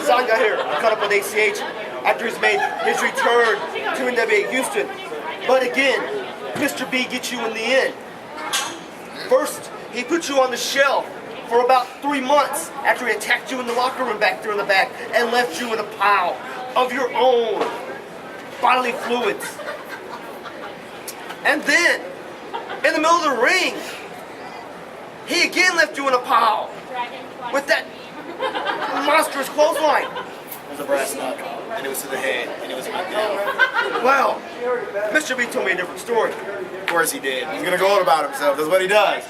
Sign guy here. I caught up with ACH after he's made his return to NWA Houston. But again, Mr. B gets you in the end. First, he put you on the shelf for about 3 months after he attacked you in the locker room back there in the back and left you in a pile of your own bodily fluids. And then, in the middle of the ring, he again left you in a pile with that monstrous clothesline. It was a brass knuckle, and it was to the head, and it was my down. Well, Mr. B told me a different story. Of course he did. He's gonna go on about himself. That's what he does.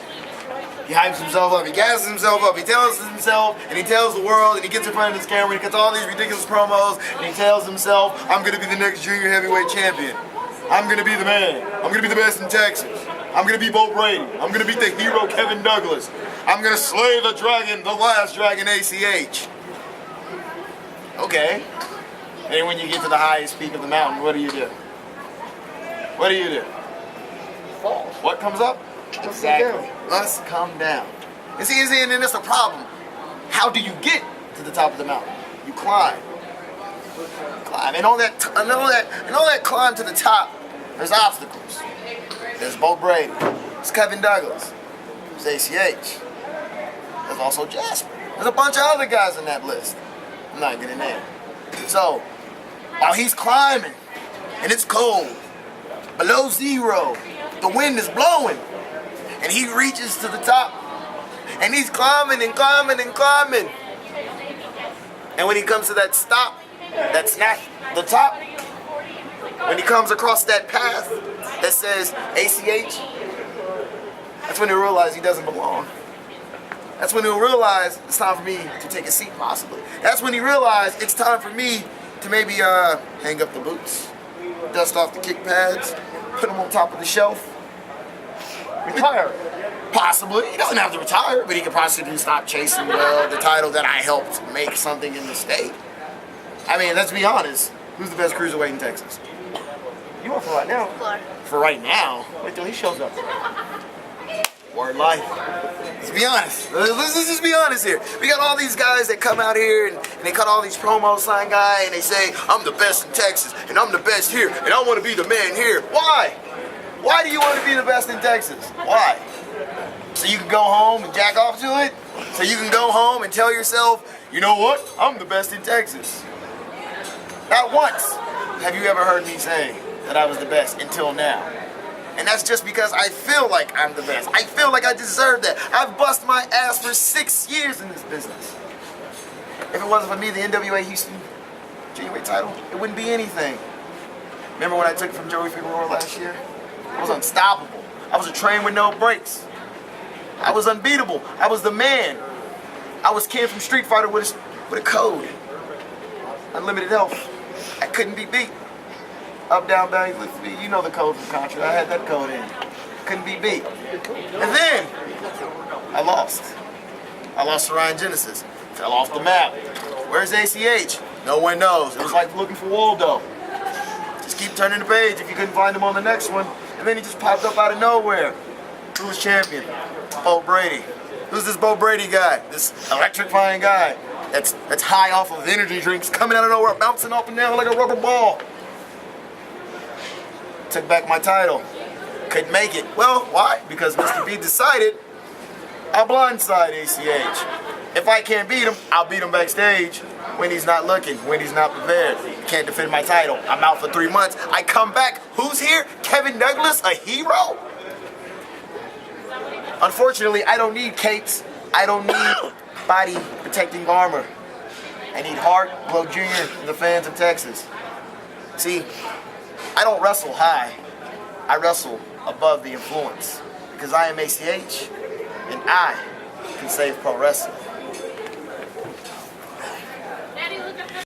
He hypes himself up, he gasses himself up, he tells himself, and he tells the world, and he gets in front of this camera, and he gets all these ridiculous promos, and he tells himself, I'm gonna be the next junior heavyweight champion. I'm gonna be the man. I'm gonna be the best in Texas. I'm gonna be Bo Brady. I'm gonna beat the hero Kevin Douglas. I'm gonna slay the dragon, the last dragon, ACH. Okay. And then when you get to the highest peak of the mountain, what do you do? What do you do? Fall. What comes up? Exactly. Must come down. And see, and then that's the problem. How do you get to the top of the mountain? You climb. Climb. And all that climb to the top, there's obstacles. There's Bo Brady. There's Kevin Douglas. There's ACH. There's also Jasper. There's a bunch of other guys in that list. I'm not getting there. So, while he's climbing, and it's cold, below zero, the wind is blowing, and he reaches to the top, and he's climbing and climbing and climbing. And when he comes to that stop, that's not the top, when he comes across that path that says ACH, that's when he'll realize he doesn't belong. That's when he'll realize it's time for me to take a seat, possibly. That's when he realized it's time for me to maybe hang up the boots, dust off the kick pads, put them on top of the shelf. Retire. Possibly. He doesn't have to retire, but he could possibly stop chasing the title that I helped make something in the state. I mean, let's be honest. Who's the best cruiserweight in Texas? You are for right now. For right now. Wait till he shows up. Word life. Let's be honest. Let's just be honest here. We got all these guys that come out here and they cut all these promos, sign guy, and they say, I'm the best in Texas, and I'm the best here, and I want to be the man here. Why? Why do you want to be the best in Texas? Why? So you can go home and jack off to it? So you can go home and tell yourself, you know what? I'm the best in Texas. Not once have you ever heard me say that I was the best until now. And that's just because I feel like I'm the best. I feel like I deserve that. I've busted my ass for 6 years in this business. If it wasn't for me, the NWA Houston junior title, it wouldn't be anything. Remember when I took it from Joey Figueroa last year? I was unstoppable. I was a train with no brakes. I was unbeatable. I was the man. I was Ken from Street Fighter with a code. Unlimited health. I couldn't be beat. Up, down, belly, lift, feet. You know the code from Contra. I had that code in. Couldn't be beat. And then, I lost. I lost to Ryan Genesis. Fell off the map. Where's ACH? No one knows. It was like looking for Waldo. Just keep turning the page if you couldn't find him on the next one. And then he just popped up out of nowhere. Who was champion? Bo Brady. Who's this Bo Brady guy? This electrifying guy that's high off of energy drinks, coming out of nowhere, bouncing up and down like a rubber ball. Took back my title. Couldn't make it. Well, why? Because Mr. B decided I'll blindside ACH. If I can't beat him, I'll beat him backstage when he's not looking, when he's not prepared. Can't defend my title. I'm out for 3 months. I come back. Who's here? Kevin Douglas, a hero? Unfortunately, I don't need capes. I don't need body protecting armor. I need Hart, Glow Jr., and the fans of Texas. See, I don't wrestle high. I wrestle above the influence. Because I am ACH, and I can save pro wrestling.